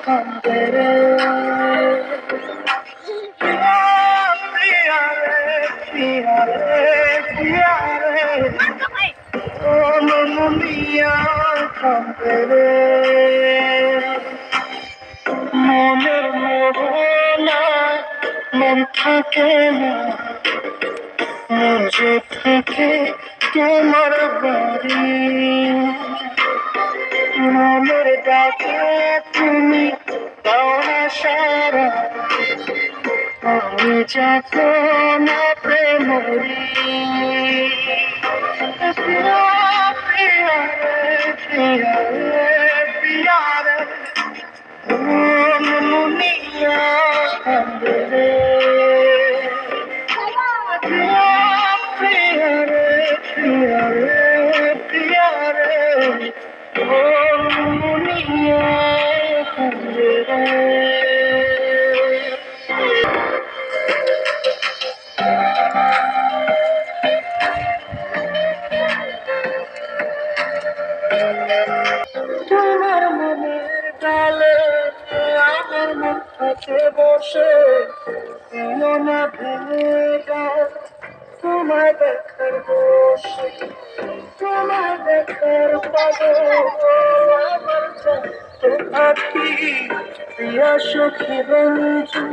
কান্দে রে প্রিয়া রে প্রিয়া রে প্রিয়া রে ও মনুমিয়া কান্দে রে মনের মোহনা মন থাকে না মুঝে থেকে তোমার বাড়ি মনের ডাকে তুমি দাও না সারা আমি যখন প্রেমরি প্রিয়া প্রিয়া রে প্রিয়া রে প্রিয়া রে ও মনুমিয়া কান্দে রে প্রিয়া প্রিয়া রে প্রিয়া রে প্রিয়া রে ও মনুমিয়া কান্দে রে তোমার মনের ডালে আমার মন থাকে বসে দিও না ভেঙে দাও তোমায় দেখার বসে তোমায় দেখার পাগল আমার তো আঁকি প্রিয়া সখী বন্ধু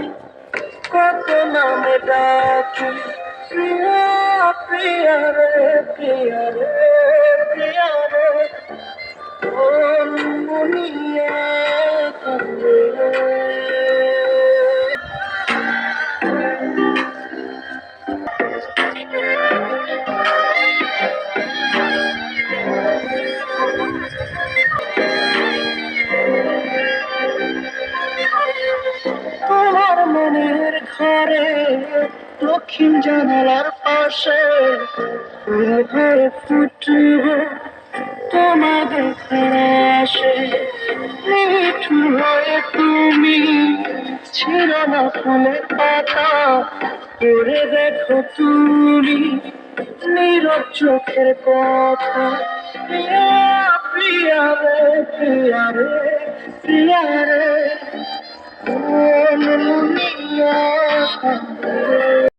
কত নামে ডাকি প্রিয়া প্রিয়া রে প্রিয়া রে প্রিয়া রে ও মুনিয়া কান্দে রে তোমার মনের ঘরে দক্ষিণ জানালার পাশে ফুল হয়ে ফুটবে তোমার দেখার আসে মিঠু হয়ে তুমি ছিল না ফুলের পাতা করে দেখো তুমি নীরব চোখের কথা প্রিয়া প্রিয়া রে প্রিয়া রে প্রিয়া রে ও মনুমিয়া কান্দে রে